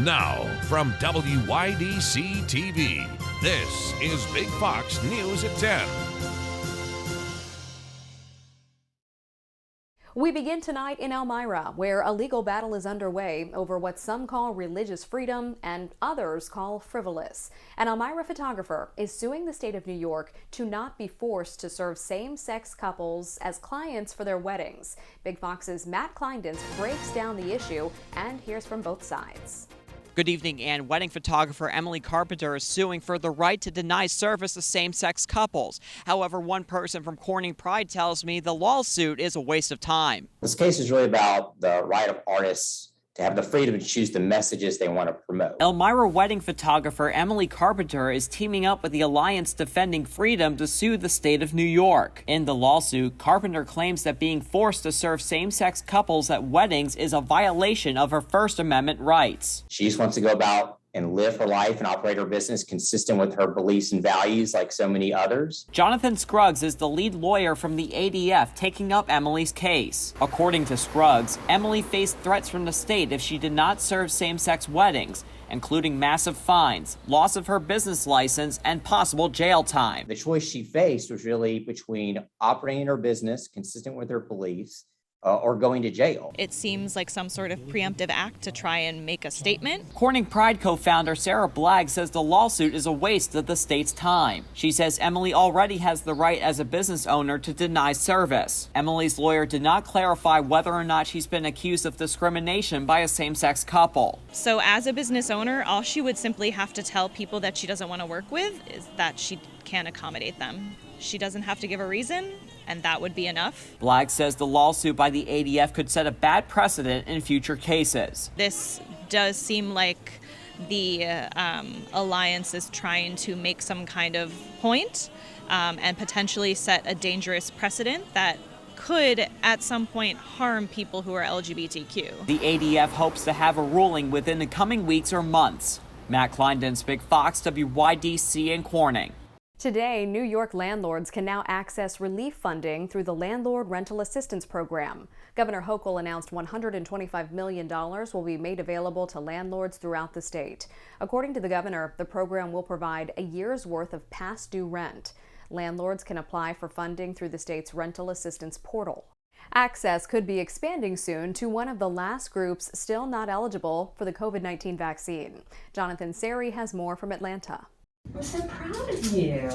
Now, from WYDC TV, this is Big Fox News at 10. We begin tonight in Elmira, where a legal battle is underway over what some call religious freedom and others call frivolous. An Elmira photographer is suing the state of New York to not be forced to serve same-sex couples as clients for their weddings. Big Fox's Matt Kleindens breaks down the issue and hears from both sides. Good evening, and wedding photographer Emily Carpenter is suing for the right to deny service to same-sex couples. However, one person from Corning Pride tells me the lawsuit is a waste of time. This case is really about the right of artists to have the freedom to choose the messages they want to promote. Elmira wedding photographer Emily Carpenter is teaming up with the Alliance Defending Freedom to sue the state of New York. In the lawsuit, Carpenter claims that being forced to serve same-sex couples at weddings is a violation of her First Amendment rights. She just wants to go about and live her life and operate her business consistent with her beliefs and values like so many others. Jonathan Scruggs is the lead lawyer from the ADF taking up Emily's case. According to Scruggs, Emily faced threats from the state if she did not serve same-sex weddings, including massive fines, loss of her business license, and possible jail time. The choice she faced was really between operating her business consistent with her beliefs or going to jail. It seems like some sort of preemptive act to try and make a statement. Corning Pride co-founder Sarah Blagg says the lawsuit is a waste of the state's time. She says Emily already has the right as a business owner to deny service. Emily's lawyer did not clarify whether or not she's been accused of discrimination by a same-sex couple. So as a business owner, all she would simply have to tell people that she doesn't want to work with is that she can't accommodate them. She doesn't have to give a reason, and that would be enough. Blagg says the lawsuit by the ADF could set a bad precedent in future cases. This does seem like the alliance is trying to make some kind of point and potentially set a dangerous precedent that could at some point harm people who are LGBTQ. The ADF hopes to have a ruling within the coming weeks or months. Matt Kleindens, Big Fox, WYDC in Corning. Today, New York landlords can now access relief funding through the Landlord Rental Assistance Program. Governor Hochul announced $125 million will be made available to landlords throughout the state. According to the governor, the program will provide a year's worth of past due rent. Landlords can apply for funding through the state's rental assistance portal. Access could be expanding soon to one of the last groups still not eligible for the COVID-19 vaccine. Jonathan Seri has more from Atlanta. I'm so proud of you.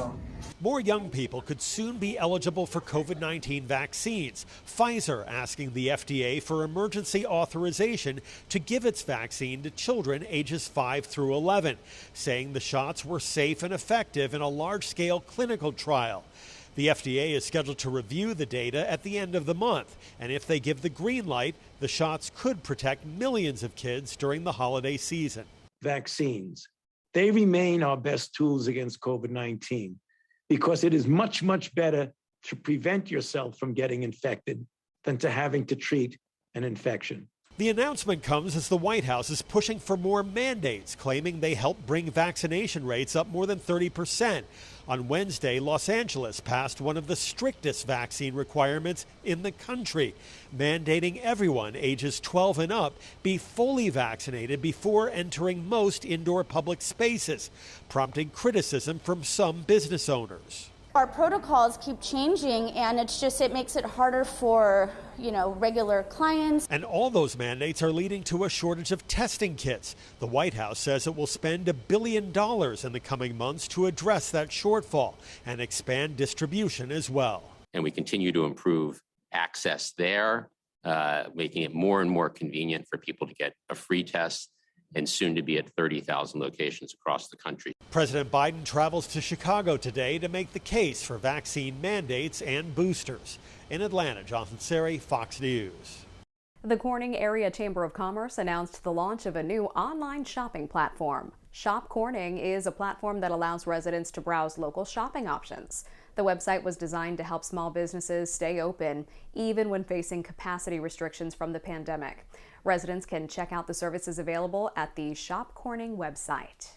More young people could soon be eligible for COVID-19 vaccines. Pfizer asking the FDA for emergency authorization to give its vaccine to children ages 5 through 11, saying the shots were safe and effective in a large-scale clinical trial. The FDA is scheduled to review the data at the end of the month, and if they give the green light, the shots could protect millions of kids during the holiday season. Vaccines. They remain our best tools against COVID-19 because it is much, much better to prevent yourself from getting infected than to having to treat an infection. The announcement comes as the White House is pushing for more mandates, claiming they help bring vaccination rates up more than 30%. On Wednesday, Los Angeles passed one of the strictest vaccine requirements in the country, mandating everyone ages 12 and up be fully vaccinated before entering most indoor public spaces, prompting criticism from some business owners. Our protocols keep changing, and it makes it harder for, regular clients. And all those mandates are leading to a shortage of testing kits. The White House says it will spend $1 billion in the coming months to address that shortfall and expand distribution as well. And we continue to improve access there, making it more and more convenient for people to get a free test, and soon to be at 30,000 locations across the country. President Biden travels to Chicago today to make the case for vaccine mandates and boosters. In Atlanta, Jonathan Seri, Fox News. The Corning Area Chamber of Commerce announced the launch of a new online shopping platform. Shop Corning is a platform that allows residents to browse local shopping options. The website was designed to help small businesses stay open, even when facing capacity restrictions from the pandemic. Residents can check out the services available at the Shop Corning website.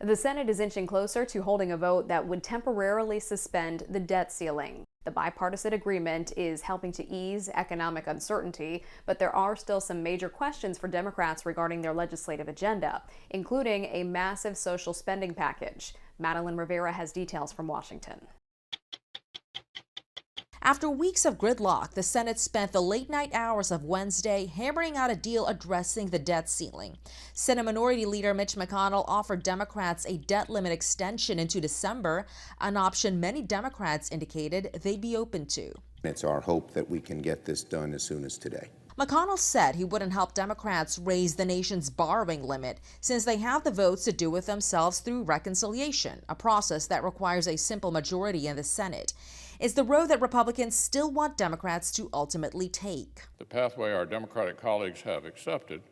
The Senate is inching closer to holding a vote that would temporarily suspend the debt ceiling. The bipartisan agreement is helping to ease economic uncertainty, but there are still some major questions for Democrats regarding their legislative agenda, including a massive social spending package. Madeline Rivera has details from Washington. After weeks of gridlock, the Senate spent the late-night hours of Wednesday hammering out a deal addressing the debt ceiling. Senate Minority Leader Mitch McConnell offered Democrats a debt limit extension into December, an option many Democrats indicated they'd be open to. It's our hope that we can get this done as soon as today. McConnell said he wouldn't help Democrats raise the nation's borrowing limit since they have the votes to do it themselves through reconciliation, a process that requires a simple majority in the Senate. It's the road that Republicans still want Democrats to ultimately take. The pathway our Democratic colleagues have accepted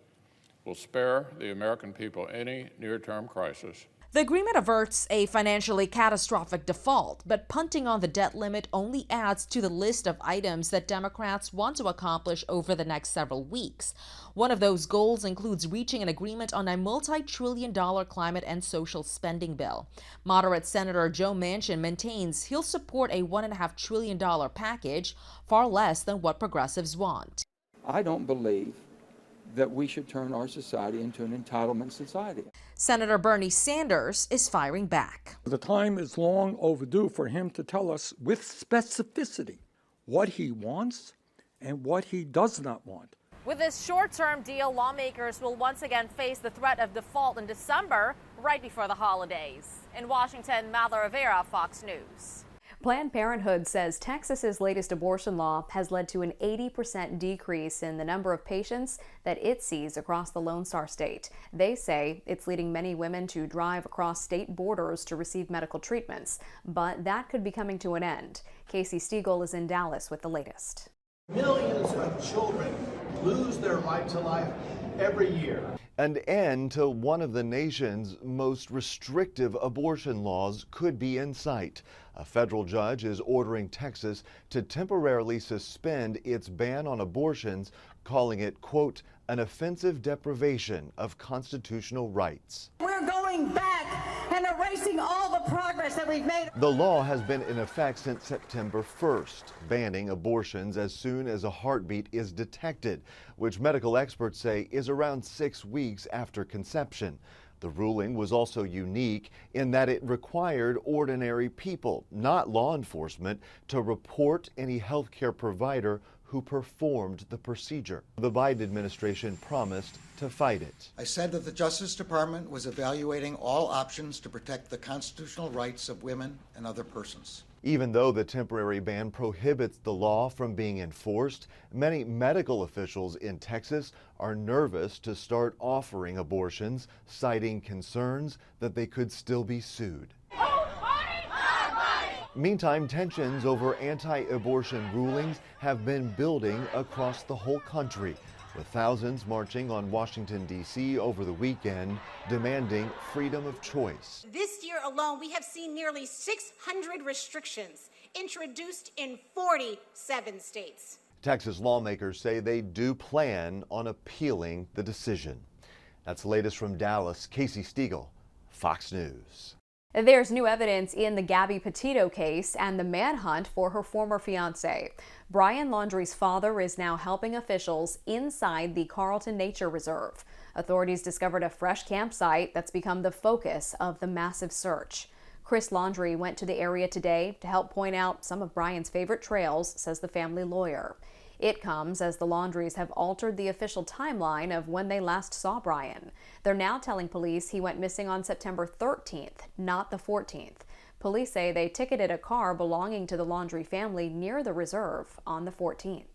will spare the American people any near-term crisis. The agreement averts a financially catastrophic default, but punting on the debt limit only adds to the list of items that Democrats want to accomplish over the next several weeks. One of those goals includes reaching an agreement on a multi-trillion-dollar climate and social spending bill. Moderate Senator Joe Manchin maintains he'll support a $1.5 trillion package, far less than what progressives want. I don't believe that we should turn our society into an entitlement society. Senator Bernie Sanders is firing back. The time is long overdue for him to tell us with specificity what he wants and what he does not want. With this short-term deal, lawmakers will once again face the threat of default in December, right before the holidays. In Washington, Madeline Rivera, Fox News. Planned Parenthood says Texas's latest abortion law has led to an 80% decrease in the number of patients that it sees across the Lone Star State. They say it's leading many women to drive across state borders to receive medical treatments, but that could be coming to an end. Casey Stiegel is in Dallas with the latest. Millions of children lose their right to life every year. An end to one of the nation's most restrictive abortion laws could be in sight. A federal judge is ordering Texas to temporarily suspend its ban on abortions, calling it, quote, an offensive deprivation of constitutional rights. We're going back and erasing all the progress that we've made. The law has been in effect since September 1st, banning abortions as soon as a heartbeat is detected, which medical experts say is around 6 weeks after conception. The ruling was also unique in that it required ordinary people, not law enforcement, to report any healthcare provider who performed the procedure. The Biden administration promised to fight it. I said that the Justice Department was evaluating all options to protect the constitutional rights of women and other persons. Even though the temporary ban prohibits the law from being enforced, many medical officials in Texas are nervous to start offering abortions, citing concerns that they could still be sued. Meantime, tensions over anti-abortion rulings have been building across the whole country, with thousands marching on Washington, D.C. over the weekend, demanding freedom of choice. This year alone, we have seen nearly 600 restrictions introduced in 47 states. Texas lawmakers say they do plan on appealing the decision. That's the latest from Dallas. Casey Stiegel, Fox News. There's new evidence in the Gabby Petito case and the manhunt for her former fiance. Brian Laundrie's father is now helping officials inside the Carlton Nature Reserve. Authorities discovered a fresh campsite that's become the focus of the massive search. Chris Laundrie went to the area today to help point out some of Brian's favorite trails, says the family lawyer. It comes as the Laundries have altered the official timeline of when they last saw Brian. They're now telling police he went missing on September 13th, not the 14th. Police say they ticketed a car belonging to the Laundrie family near the reserve on the 14th.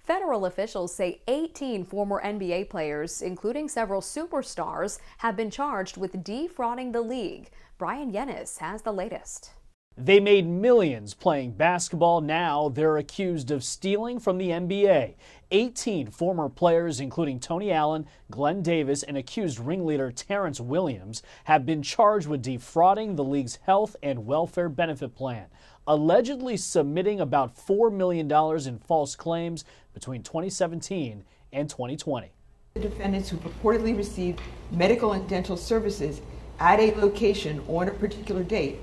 Federal officials say 18 former NBA players, including several superstars, have been charged with defrauding the league. Brian Yennis has the latest. They made millions playing basketball. Now they're accused of stealing from the NBA. 18 former players, including Tony Allen, Glenn Davis, and accused ringleader Terrence Williams, have been charged with defrauding the league's health and welfare benefit plan, allegedly submitting about $4 million in false claims between 2017 and 2020. The defendants who purportedly received medical and dental services at a location on a particular date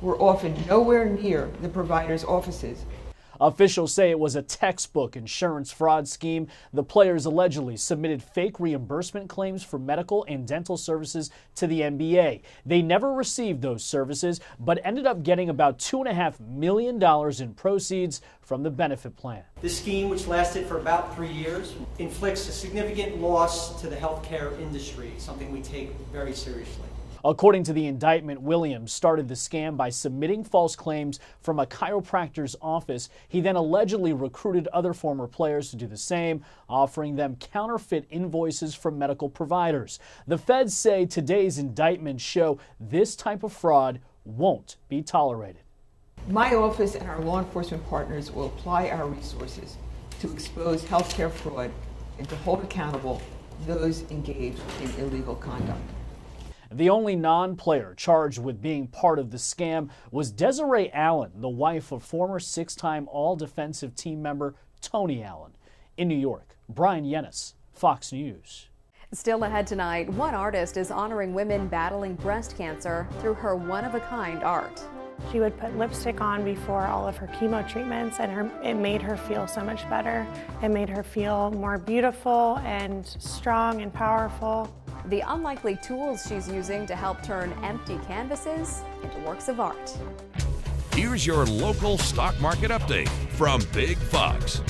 were often nowhere near the provider's offices. Officials say it was a textbook insurance fraud scheme. The players allegedly submitted fake reimbursement claims for medical and dental services to the NBA. They never received those services, but ended up getting about $2.5 million in proceeds from the benefit plan. The scheme, which lasted for about 3 years, inflicts a significant loss to the healthcare industry, something we take very seriously. According to the indictment, Williams started the scam by submitting false claims from a chiropractor's office. He then allegedly recruited other former players to do the same, offering them counterfeit invoices from medical providers. The feds say today's indictments show this type of fraud won't be tolerated. My office and our law enforcement partners will apply our resources to expose healthcare fraud and to hold accountable those engaged in illegal conduct. The only non-player charged with being part of the scam was Desiree Allen, the wife of former six-time all-defensive team member Tony Allen. In New York, Brian Yennis, Fox News. Still ahead tonight, one artist is honoring women battling breast cancer through her one-of-a-kind art. She would put lipstick on before all of her chemo treatments, and it made her feel so much better. It made her feel more beautiful and strong and powerful. The unlikely tools she's using to help turn empty canvases into works of art. Here's your local stock market update from Big Fox.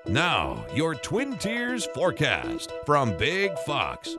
Now, your Twin Tiers forecast from Big Fox.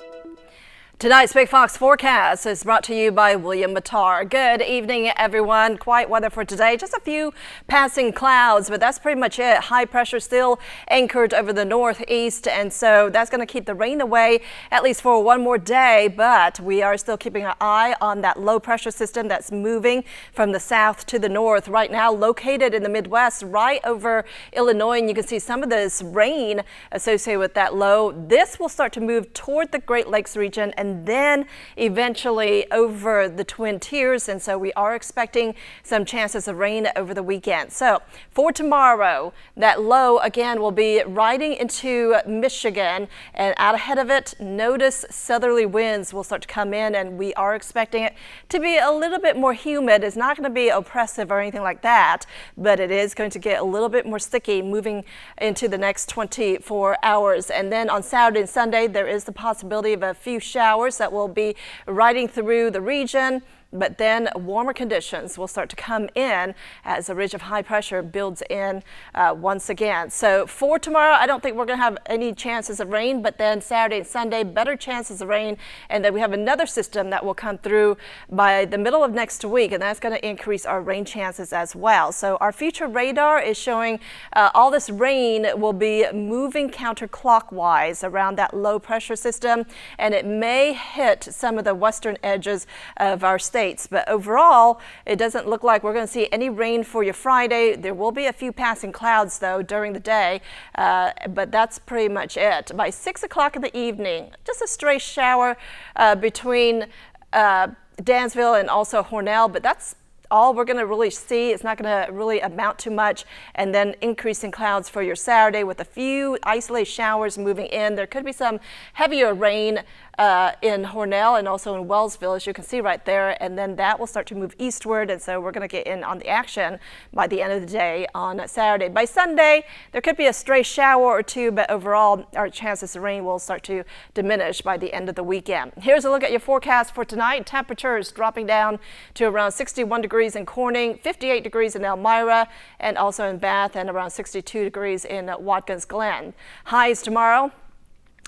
Tonight's Big Fox forecast is brought to you by William Mattar. Good evening, everyone. Quiet weather for today. Just a few passing clouds, but that's pretty much it. High pressure still anchored over the northeast, and so that's going to keep the rain away at least for one more day. But we are still keeping our eye on that low pressure system that's moving from the south to the north. Right now, located in the Midwest, right over Illinois, and you can see some of this rain associated with that low. This will start to move toward the Great Lakes region and then eventually over the Twin Tiers, and so we are expecting some chances of rain over the weekend. So for tomorrow, that low again will be riding into Michigan, and out ahead of it, notice southerly winds will start to come in, and we are expecting it to be a little bit more humid. It's not going to be oppressive or anything like that, but it is going to get a little bit more sticky moving into the next 24 hours. And then on Saturday and Sunday, there is the possibility of a few showers that will be riding through the region, but then warmer conditions will start to come in as a ridge of high pressure builds in once again. So for tomorrow, I don't think we're going to have any chances of rain, but then Saturday and Sunday, better chances of rain. And then we have another system that will come through by the middle of next week, and that's going to increase our rain chances as well. So our future radar is showing all this rain will be moving counterclockwise around that low pressure system, and it may hit some of the western edges of our state. But overall, it doesn't look like we're going to see any rain for your Friday. There will be a few passing clouds, though, during the day, but that's pretty much it. By 6 o'clock in the evening, just a stray shower between Dansville and also Hornell, but that's all we're going to really see. It's not going to really amount to much. And then increasing clouds for your Saturday with a few isolated showers moving in. There could be some heavier rain in Hornell and also in Wellsville, as you can see right there, and then that will start to move eastward, and so we're going to get in on the action by the end of the day on Saturday. By Sunday, there could be a stray shower or two, but overall our chances of rain will start to diminish by the end of the weekend. Here's a look at your forecast for tonight. Temperatures dropping down to around 61 degrees in Corning, 58 degrees in Elmira, and also in Bath, and around 62 degrees in Watkins Glen. Highs tomorrow,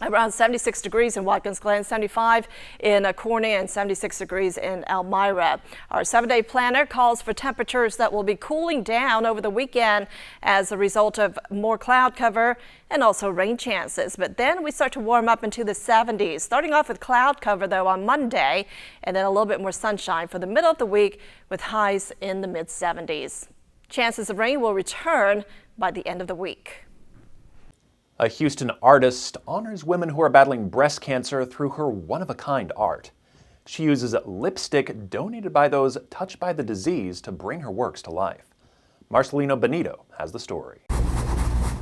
around 76 degrees in Watkins Glen, 75 in Corning, and 76 degrees in Elmira. Our 7-day planner calls for temperatures that will be cooling down over the weekend as a result of more cloud cover and also rain chances. But then we start to warm up into the 70s, starting off with cloud cover, though, on Monday, and then a little bit more sunshine for the middle of the week with highs in the mid-70s. Chances of rain will return by the end of the week. A Houston artist honors women who are battling breast cancer through her one-of-a-kind art. She uses lipstick donated by those touched by the disease to bring her works to life. Marcelino Benito has the story.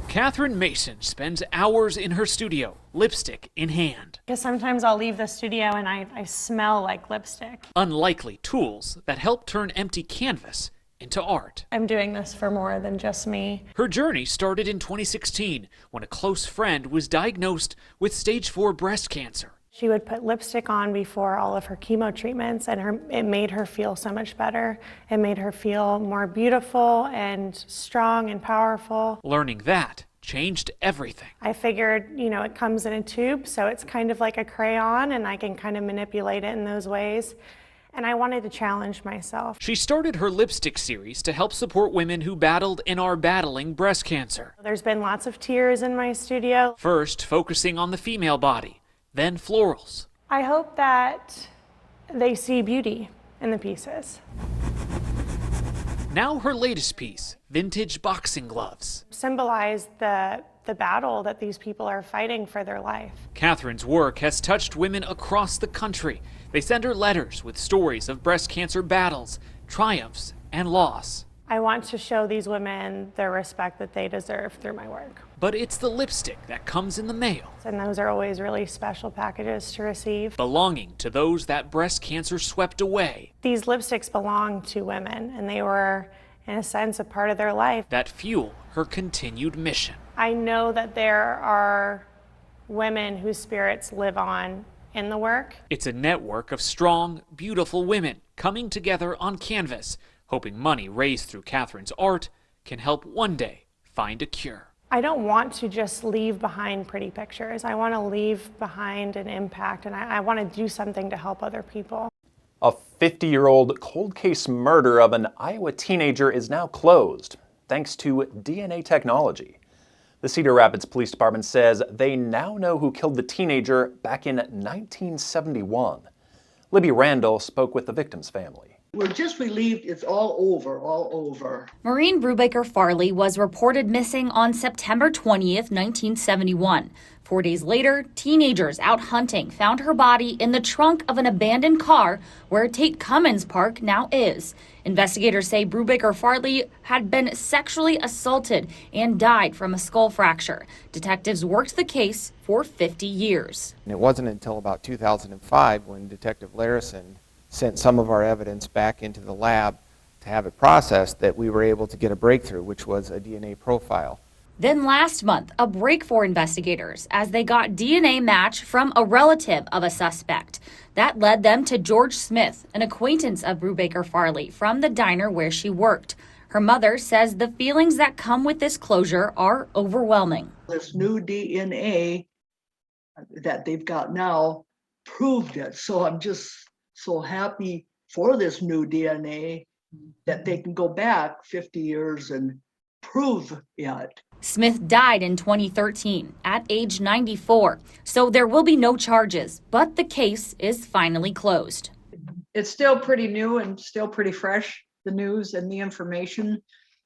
Catherine Mason spends hours in her studio, lipstick in hand. Because sometimes I'll leave the studio and I smell like lipstick. Unlikely tools that help turn empty canvas into art. I'm doing this for more than just me. Her journey started in 2016 when a close friend was diagnosed with stage 4 breast cancer. She would put lipstick on before all of her chemo treatments, and it made her feel so much better. It made her feel more beautiful and strong and powerful. Learning that changed everything. I figured, it comes in a tube, so it's kind of like a crayon, and I can kind of manipulate it in those ways. And I wanted to challenge myself. She started her lipstick series to help support women who battled and are battling breast cancer. There's been lots of tears in my studio. First, focusing on the female body, then florals. I hope that they see beauty in the pieces. Now her latest piece, vintage boxing gloves. Symbolize the battle that these people are fighting for their life. Catherine's work has touched women across the country. They send her letters with stories of breast cancer battles, triumphs, and loss. I want to show these women the respect that they deserve through my work. But it's the lipstick that comes in the mail. And those are always really special packages to receive. Belonging to those that breast cancer swept away. These lipsticks belong to women, and they were, in a sense, a part of their life. That fuel her continued mission. I know that there are women whose spirits live on in the work. It's a network of strong, beautiful women coming together on canvas, hoping money raised through Catherine's art can help one day find a cure. I don't want to just leave behind pretty pictures. I want to leave behind an impact, and I want to do something to help other people. A 50-year-old cold case murder of an Iowa teenager is now closed, thanks to DNA technology. The Cedar Rapids Police Department says they now know who killed the teenager back in 1971. Libby Randall spoke with the victim's family. We're just relieved it's all over. Maureen Brubaker Farley was reported missing on September 20th, 1971. 4 days later, teenagers out hunting found her body in the trunk of an abandoned car where Tate Cummins Park now is. Investigators say Brubaker Farley had been sexually assaulted and died from a skull fracture. Detectives worked the case for 50 years. And it wasn't until about 2005 when Detective Larison sent some of our evidence back into the lab to have it processed that we were able to get a breakthrough, which was a DNA profile. Then last month, a break for investigators as they got DNA match from a relative of a suspect. That led them to George Smith, an acquaintance of Brubaker Farley from the diner where she worked. Her mother says the feelings that come with this closure are overwhelming. This new DNA that they've got now proved it. So I'm just so happy for this new DNA that they can go back 50 years and prove it. Smith died in 2013 at age 94, so there will be no charges, but the case is finally closed. It's still pretty new and still pretty fresh, the news and the information.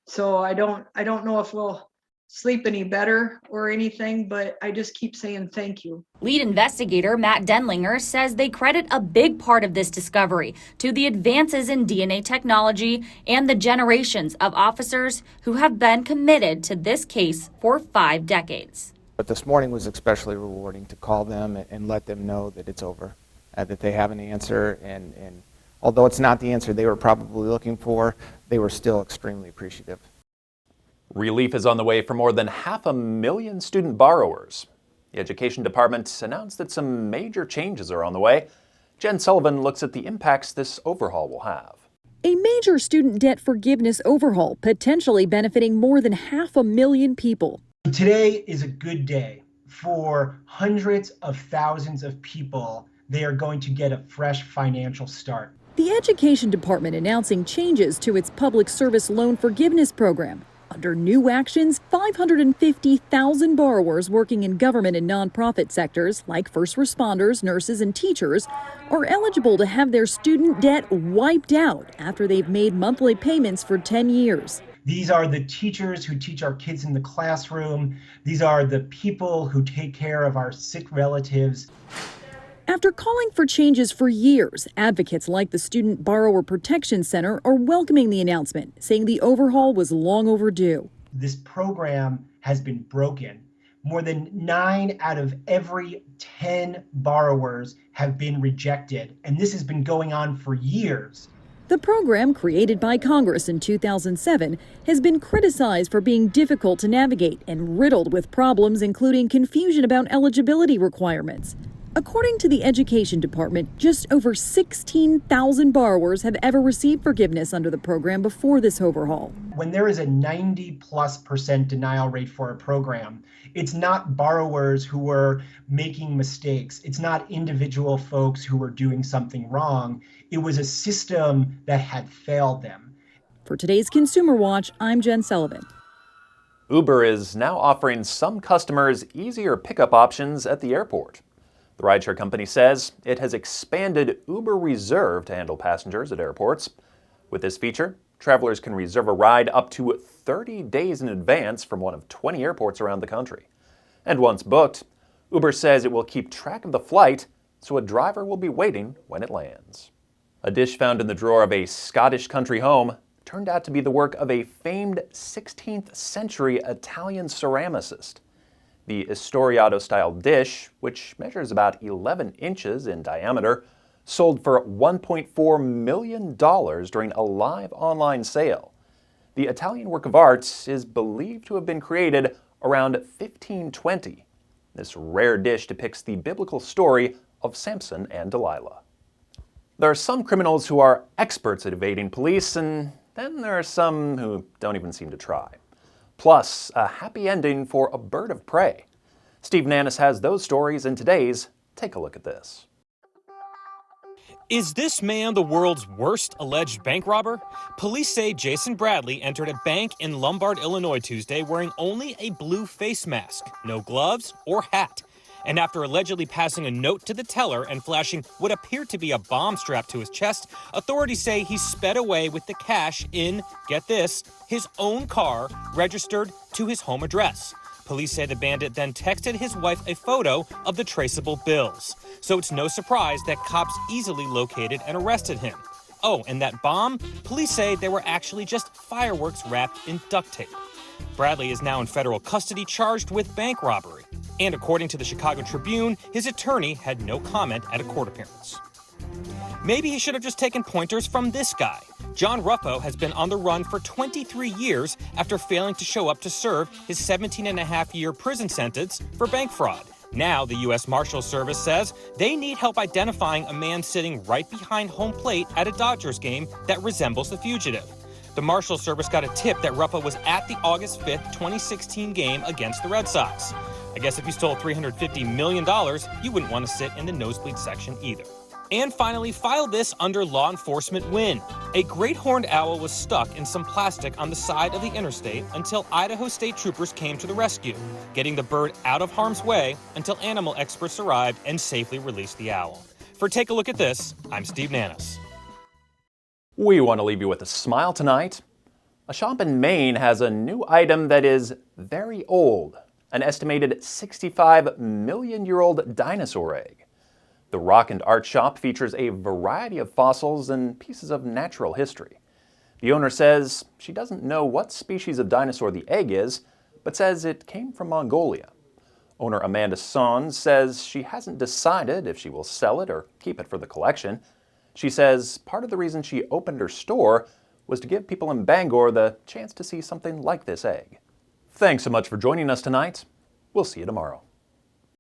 So I don't know if we'll sleep any better or anything, but I just keep saying thank you. Lead investigator Matt Denlinger says they credit a big part of this discovery to the advances in DNA technology and the generations of officers who have been committed to this case for 5 decades. But this morning was especially rewarding to call them and let them know that it's over, that they have an answer, and although it's not the answer they were probably looking for, they were still extremely appreciative. Relief is on the way for more than 500,000 student borrowers. The Education Department announced that some major changes are on the way. Jen Sullivan looks at the impacts this overhaul will have. A major student debt forgiveness overhaul potentially benefiting more than 500,000 people. Today is a good day for hundreds of thousands of people. They are going to get a fresh financial start. The Education Department announcing changes to its public service loan forgiveness program. Under new actions, 550,000 borrowers working in government and nonprofit sectors like first responders, nurses, and teachers are eligible to have their student debt wiped out after they've made monthly payments for 10 years. These are the teachers who teach our kids in the classroom. These are the people who take care of our sick relatives. After calling for changes for years, advocates like the Student Borrower Protection Center are welcoming the announcement, saying the overhaul was long overdue. This program has been broken. More than 9 out of every 10 borrowers have been rejected, and this has been going on for years. The program, created by Congress in 2007, has been criticized for being difficult to navigate and riddled with problems, including confusion about eligibility requirements. According to the Education Department, just over 16,000 borrowers have ever received forgiveness under the program before this overhaul. When there is a 90+% denial rate for a program, it's not borrowers who were making mistakes. It's not individual folks who were doing something wrong. It was a system that had failed them. For today's Consumer Watch, I'm Jen Sullivan. Uber is now offering some customers easier pickup options at the airport. The rideshare company says it has expanded Uber Reserve to handle passengers at airports. With this feature, travelers can reserve a ride up to 30 days in advance from one of 20 airports around the country. And once booked, Uber says it will keep track of the flight so a driver will be waiting when it lands. A dish found in the drawer of a Scottish country home turned out to be the work of a famed 16th century Italian ceramicist. The Istoriato-style dish, which measures about 11 inches in diameter, sold for $1.4 million during a live online sale. The Italian work of art is believed to have been created around 1520. This rare dish depicts the biblical story of Samson and Delilah. There are some criminals who are experts at evading police, and then there are some who don't even seem to try. Plus, a happy ending for a bird of prey. Steve Nannis has those stories in today's Take a Look at This. Is this man the world's worst alleged bank robber? Police say Jason Bradley entered a bank in Lombard, Illinois Tuesday wearing only a blue face mask, no gloves or hat. And after allegedly passing a note to the teller and flashing what appeared to be a bomb strapped to his chest, authorities say he sped away with the cash in, get this, his own car registered to his home address. Police say the bandit then texted his wife a photo of the traceable bills. So it's no surprise that cops easily located and arrested him. Oh, and that bomb? Police say they were actually just fireworks wrapped in duct tape. Bradley is now in federal custody charged with bank robbery. And according to the Chicago Tribune, his attorney had no comment at a court appearance. Maybe he should have just taken pointers from this guy. John Ruffo has been on the run for 23 years after failing to show up to serve his 17-and-a-half-year prison sentence for bank fraud. Now, the U.S. Marshals Service says they need help identifying a man sitting right behind home plate at a Dodgers game that resembles the fugitive. The Marshals Service got a tip that Ruffo was at the August 5th, 2016 game against the Red Sox. I guess if you stole $350 million, you wouldn't want to sit in the nosebleed section either. And finally, file this under law enforcement win. A great horned owl was stuck in some plastic on the side of the interstate until Idaho state troopers came to the rescue, getting the bird out of harm's way until animal experts arrived and safely released the owl. For Take a Look at This, I'm Steve Nannis. We want to leave you with a smile tonight. A shop in Maine has a new item that is very old, an estimated 65-million-year-old dinosaur egg. The Rock and Art Shop features a variety of fossils and pieces of natural history. The owner says she doesn't know what species of dinosaur the egg is, but says it came from Mongolia. Owner Amanda Son says she hasn't decided if she will sell it or keep it for the collection. She says part of the reason she opened her store was to give people in Bangor the chance to see something like this egg. Thanks so much for joining us tonight. We'll see you tomorrow.